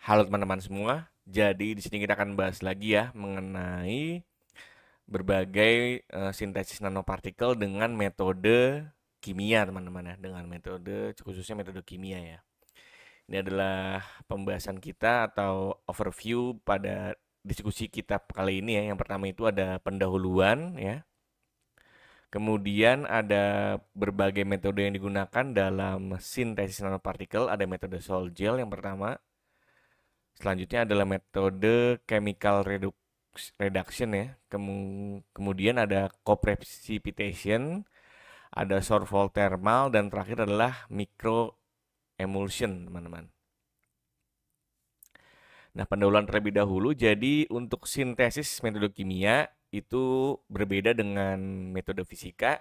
Halo teman-teman semua. Jadi di sini kita akan bahas lagi ya mengenai berbagai sintesis nanopartikel dengan metode kimia teman-teman ya, dengan metode khususnya metode kimia ya. Ini adalah pembahasan kita atau overview pada diskusi kita kali ini ya. Yang pertama itu ada pendahuluan ya. Kemudian ada berbagai metode yang digunakan dalam sintesis nanopartikel. Ada metode Sol-Gel yang pertama. Selanjutnya adalah metode chemical reduction ya. Kemudian ada coprecipitation, ada shortfall thermal, dan terakhir adalah micro emulsion, teman-teman. Nah, pendahuluan terlebih dahulu. Jadi untuk sintesis metode kimia itu berbeda dengan metode fisika.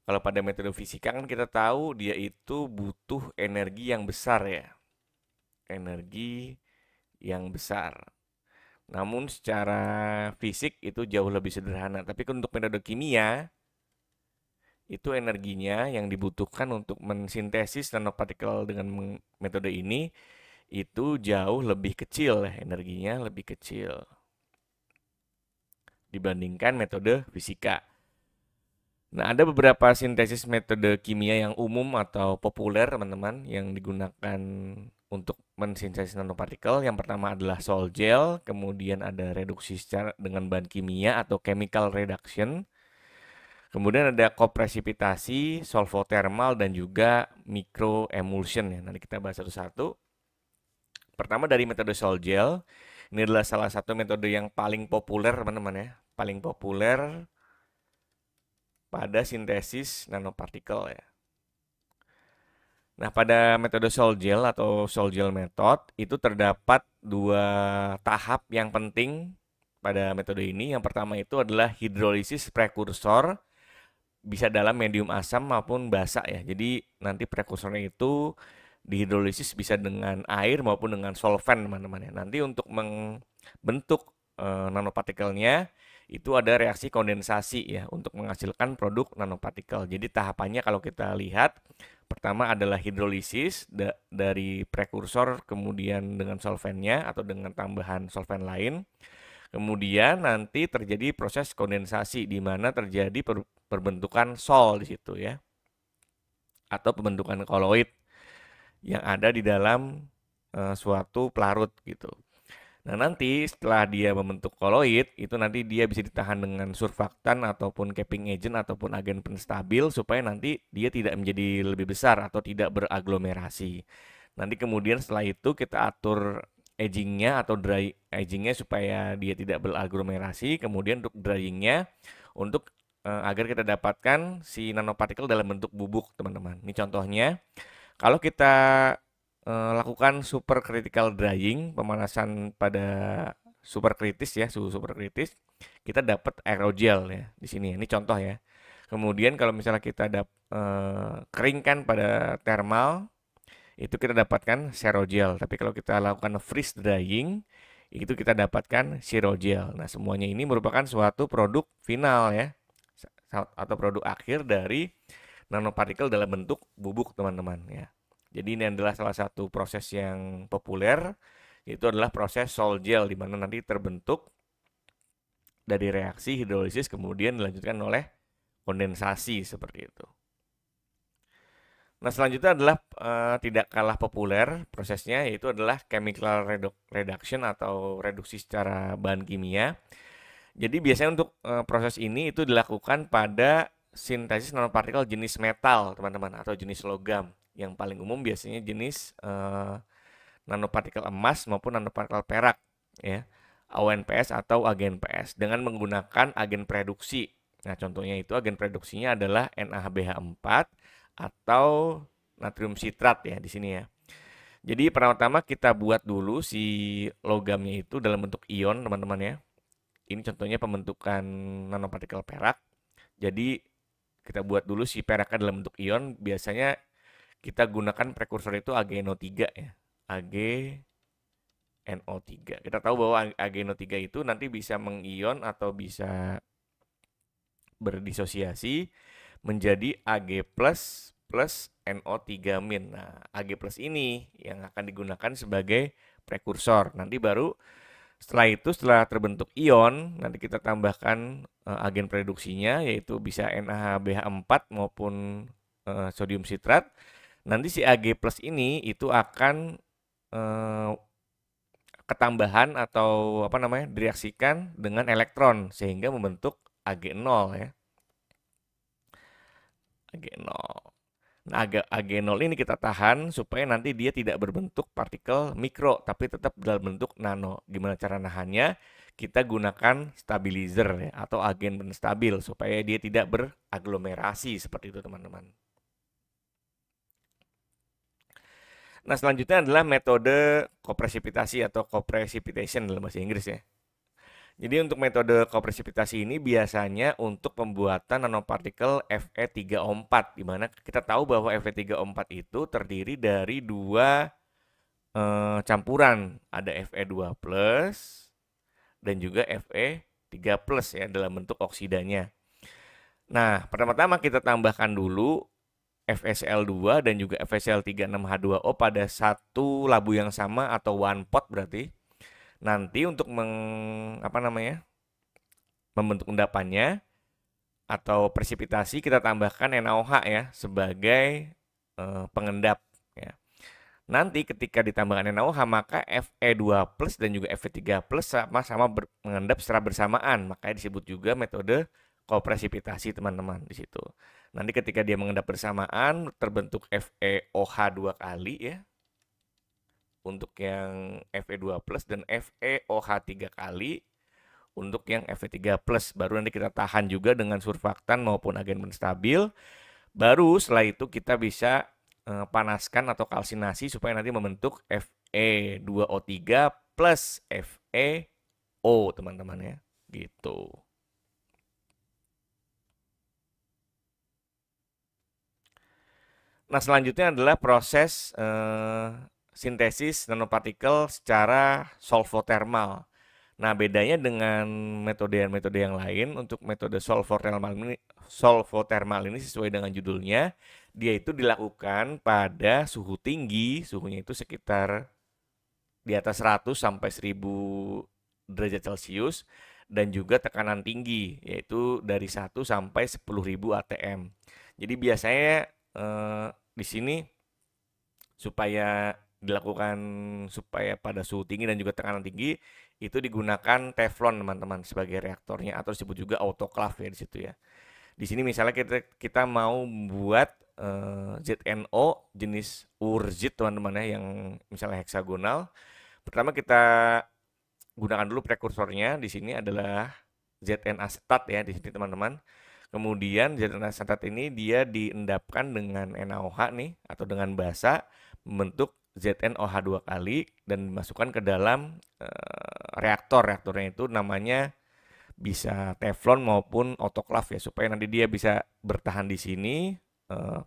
Kalau pada metode fisika kan kita tahu dia itu butuh energi yang besar ya. Energi yang besar. Namun secara fisik itu jauh lebih sederhana. Tapi untuk metode kimia, itu energinya yang dibutuhkan untuk mensintesis nanopartikel dengan metode ini itu jauh lebih kecil ya, energinya lebih kecil dibandingkan metode fisika. Nah, ada beberapa sintesis metode kimia yang umum atau populer, teman-teman, yang digunakan untuk mensintesis nanopartikel. Yang pertama adalah sol-gel, kemudian ada reduksi secara dengan bahan kimia atau chemical reduction. Kemudian ada kopresipitasi, solvothermal, dan juga microemulsion ya. Nanti kita bahas satu-satu. Pertama dari metode sol-gel. Ini adalah salah satu metode yang paling populer, teman-teman ya. Paling populer pada sintesis nanopartikel ya. Nah, pada metode sol-gel atau sol-gel method itu terdapat dua tahap yang penting pada metode ini. Yang pertama itu adalah hidrolisis prekursor, bisa dalam medium asam maupun basa ya. Jadi nanti prekursornya itu dihidrolisis bisa dengan air maupun dengan solvent, teman-teman ya. Nanti untuk membentuk nanopartikelnya itu ada reaksi kondensasi ya untuk menghasilkan produk nanopartikel. Jadi tahapannya kalau kita lihat pertama adalah hidrolisis dari prekursor kemudian dengan solventnya atau dengan tambahan solvent lain. Kemudian nanti terjadi proses kondensasi di mana terjadi perbentukan sol di situ ya. Atau pembentukan koloid yang ada di dalam suatu pelarut gitu. Nah, nanti setelah dia membentuk koloid, itu nanti dia bisa ditahan dengan surfaktan ataupun capping agent ataupun agen penstabil supaya nanti dia tidak menjadi lebih besar atau tidak beraglomerasi. Nanti kemudian setelah itu kita atur agingnya atau dry agingnya supaya dia tidak beraglomerasi. Kemudian untuk dryingnya untuk agar kita dapatkan si nanopartikel dalam bentuk bubuk, teman-teman. Ini contohnya. Kalau kita lakukan supercritical drying, pemanasan pada super kritis ya, suhu super kritis, kita dapat aerogel ya di sini. Ini contoh ya. Kemudian kalau misalnya kita keringkan pada thermal, itu kita dapatkan serogel. Tapi kalau kita lakukan freeze drying, itu kita dapatkan sirogel. Nah, semuanya ini merupakan suatu produk final ya, atau produk akhir dari nanopartikel dalam bentuk bubuk, teman-teman ya. Jadi ini adalah salah satu proses yang populer, yaitu adalah proses sol-gel di mana nanti terbentuk dari reaksi hidrolisis kemudian dilanjutkan oleh kondensasi seperti itu. Nah, selanjutnya adalah tidak kalah populer prosesnya, yaitu adalah chemical reduction atau reduksi secara bahan kimia. Jadi biasanya untuk proses ini itu dilakukan pada sintesis nanopartikel jenis metal, teman-teman, atau jenis logam. Yang paling umum biasanya jenis nanopartikel emas maupun nanopartikel perak, ya, AONPS atau agen PS dengan menggunakan agen reduksi. Nah, contohnya itu agen reduksinya adalah NaHBH4 atau natrium sitrat ya di sini ya. Jadi pertama-tama kita buat dulu si logamnya itu dalam bentuk ion, teman-teman ya. Ini contohnya pembentukan nanopartikel perak. Jadi kita buat dulu si peraknya dalam bentuk ion. Biasanya kita gunakan prekursor itu AgNO3 ya. AgNO3. Kita tahu bahwa AgNO3 itu nanti bisa mengion atau bisa berdisosiasi menjadi Ag plus NO3-. Nah, Ag plus ini yang akan digunakan sebagai prekursor. Nanti baru setelah itu, setelah terbentuk ion, nanti kita tambahkan agen reduksinya, yaitu bisa NaHBH4 maupun sodium sitrat. Nanti si Ag plus ini itu akan ketambahan atau apa namanya, direaksikan dengan elektron sehingga membentuk Ag0 ya. Ag0. Nah, Ag0 ini kita tahan supaya nanti dia tidak berbentuk partikel mikro, tapi tetap dalam bentuk nano. Gimana cara nahannya? Kita gunakan stabilizer ya, atau agen penstabil supaya dia tidak beraglomerasi seperti itu teman-teman. Nah, selanjutnya adalah metode kopresipitasi atau coprecipitation dalam bahasa Inggris ya. Jadi untuk metode kopresipitasi ini biasanya untuk pembuatan nanopartikel Fe3O4, di mana kita tahu bahwa Fe3O4 itu terdiri dari dua campuran, ada Fe2+ dan juga Fe3+ ya dalam bentuk oksidanya. Nah, pertama-tama kita tambahkan dulu FeCl2 dan juga FeCl36H2O pada satu labu yang sama atau one pot berarti. Nanti untuk membentuk endapannya atau presipitasi kita tambahkan NaOH ya sebagai pengendap ya. Nanti ketika ditambahkan NaOH maka Fe2+ dan juga Fe3+ sama-sama mengendap secara bersamaan, makanya disebut juga metode kopresipitasi teman-teman di situ. Nanti ketika dia mengendap bersamaan terbentuk FeOH 2 kali ya. Untuk yang Fe2+ dan FeOH 3 kali untuk yang Fe3+. Baru nanti kita tahan juga dengan surfaktan maupun agen penstabil. Baru setelah itu kita bisa panaskan atau kalsinasi supaya nanti membentuk Fe2O3 plus FeO teman-teman ya. Gitu. Nah, selanjutnya adalah proses sintesis nanopartikel secara solvotermal. Nah, bedanya dengan metode-metode yang lain, untuk metode solvotermal ini sesuai dengan judulnya, dia itu dilakukan pada suhu tinggi, suhunya itu sekitar di atas 100 sampai 1000 derajat Celcius, dan juga tekanan tinggi, yaitu dari 1 sampai 10.000 atm. Jadi biasanya di sini supaya pada suhu tinggi dan juga tekanan tinggi itu digunakan teflon teman-teman sebagai reaktornya atau disebut juga autoclave ya di situ ya. Di sini misalnya kita mau buat ZNO jenis urzit teman-teman ya yang misalnya heksagonal. Pertama kita gunakan dulu prekursornya, di sini adalah Zn asetat ya di sini teman-teman. Kemudian Zn asetat ini dia diendapkan dengan NaOH nih atau dengan basa membentuk ZnOH 2 kali dan dimasukkan ke dalam reaktor. Reaktornya itu namanya bisa teflon maupun autoclave ya supaya nanti dia bisa bertahan di sini,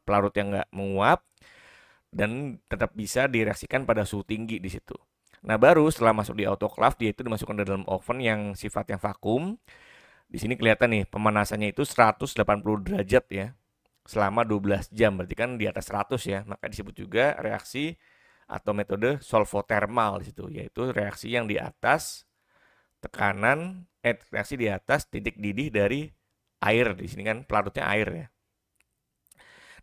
pelarut yang nggak menguap dan tetap bisa direaksikan pada suhu tinggi di situ. Nah, baru setelah masuk di autoclave dia itu dimasukkan ke dalam oven yang sifatnya vakum. Di sini kelihatan nih pemanasannya itu 180 derajat ya. Selama 12 jam, berarti kan di atas 100 ya. Maka disebut juga reaksi atau metode solvotermal di situ, yaitu reaksi yang di atas reaksi di atas titik didih dari air. Di sini kan pelarutnya air ya.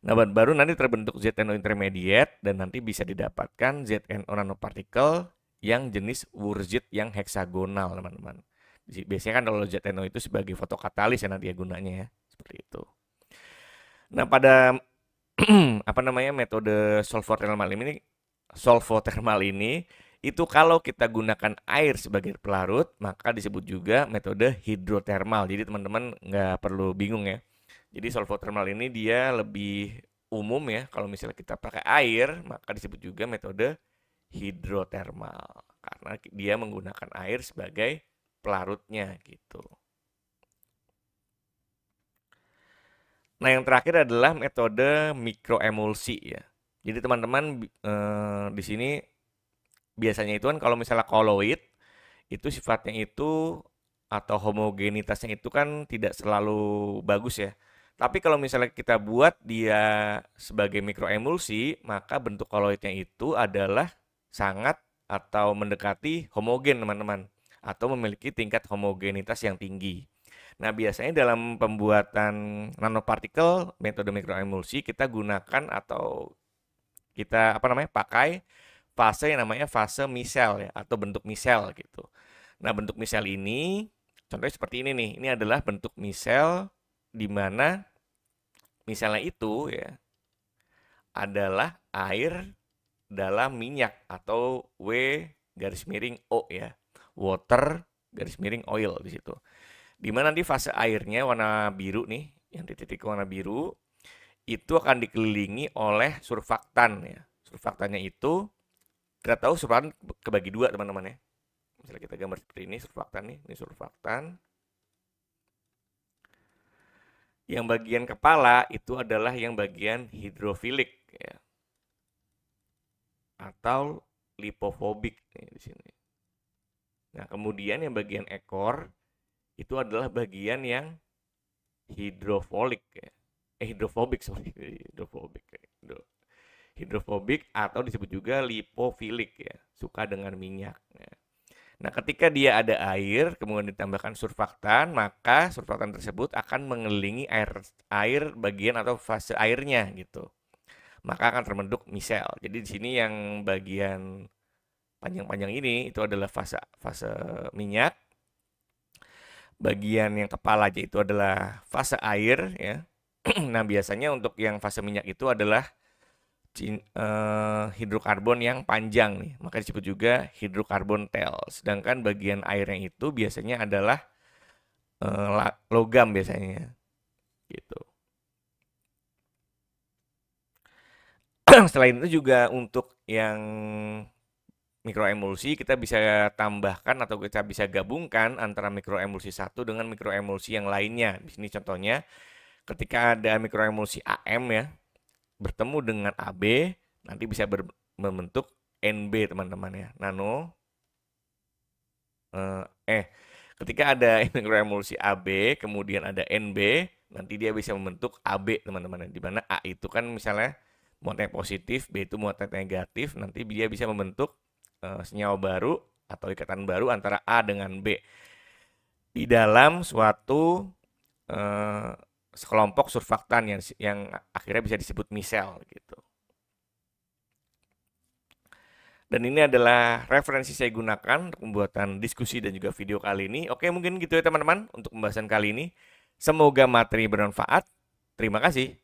Nah, baru nanti terbentuk ZNO intermediate dan nanti bisa didapatkan ZNO nanopartikel yang jenis wurtzit yang heksagonal, teman-teman. Biasanya kan kalau ZNO itu sebagai fotokatalis ya nanti ya gunanya ya, seperti itu. Nah, pada metode solvotermal ini itu kalau kita gunakan air sebagai pelarut maka disebut juga metode hidrotermal. Jadi teman-teman nggak perlu bingung ya. Jadi solvotermal ini dia lebih umum ya. Kalau misalnya kita pakai air maka disebut juga metode hidrotermal karena dia menggunakan air sebagai pelarutnya gitu. Nah, yang terakhir adalah metode mikroemulsi ya. Jadi teman-teman di sini biasanya itu kan kalau misalnya koloid itu sifatnya itu atau homogenitasnya itu kan tidak selalu bagus ya. Tapi kalau misalnya kita buat dia sebagai mikroemulsi, maka bentuk koloidnya itu adalah sangat atau mendekati homogen teman-teman, atau memiliki tingkat homogenitas yang tinggi. Nah, biasanya dalam pembuatan nanopartikel metode mikroemulsi kita gunakan atau kita pakai fase yang namanya fase misel ya, atau bentuk misel gitu. Nah, bentuk misel ini contohnya seperti ini nih. Ini adalah bentuk misel di mana misalnya itu ya adalah air dalam minyak atau W_O ya. Water oil di situ. Di mana nanti fase airnya warna biru nih, yang titik-titik warna biru itu akan dikelilingi oleh surfaktan ya. Surfaktannya itu kita tahu surfaktan kebagi dua teman-teman ya. Misalnya kita gambar seperti ini surfaktan nih, ini surfaktan. Yang bagian kepala itu adalah yang bagian hidrofilik ya. Atau lipofobik nih di sini. Nah, kemudian yang bagian ekor itu adalah bagian yang hidrofolik ya. Hidrofobik atau disebut juga lipofilik ya, suka dengan minyak ya. Nah, ketika dia ada air, kemudian ditambahkan surfaktan, maka surfaktan tersebut akan mengelilingi air bagian atau fase airnya gitu. Maka akan terbentuk misel. Jadi di sini yang bagian panjang-panjang ini itu adalah fase minyak. Bagian yang kepala aja itu adalah fase air ya. Nah, biasanya untuk yang fase minyak itu adalah hidrokarbon yang panjang nih, maka disebut juga hidrokarbon tail. Sedangkan bagian airnya itu biasanya adalah logam biasanya gitu. Selain itu juga untuk yang mikroemulsi kita bisa tambahkan atau kita bisa gabungkan antara mikroemulsi satu dengan mikroemulsi yang lainnya. Di sini contohnya ketika ada mikroemulsi AM ya bertemu dengan AB, nanti bisa membentuk NB teman-teman ya. Ketika ada mikroemulsi AB, kemudian ada NB, nanti dia bisa membentuk AB teman-teman. Di mana A itu kan misalnya muatan positif, B itu muatan negatif, nanti dia bisa membentuk senyawa baru atau ikatan baru antara A dengan B di dalam suatu sekelompok surfaktan yang akhirnya bisa disebut misel gitu. Dan ini adalah referensi saya gunakan untuk pembuatan diskusi dan juga video kali ini. Oke, mungkin gitu ya teman-teman untuk pembahasan kali ini. Semoga materi bermanfaat. Terima kasih.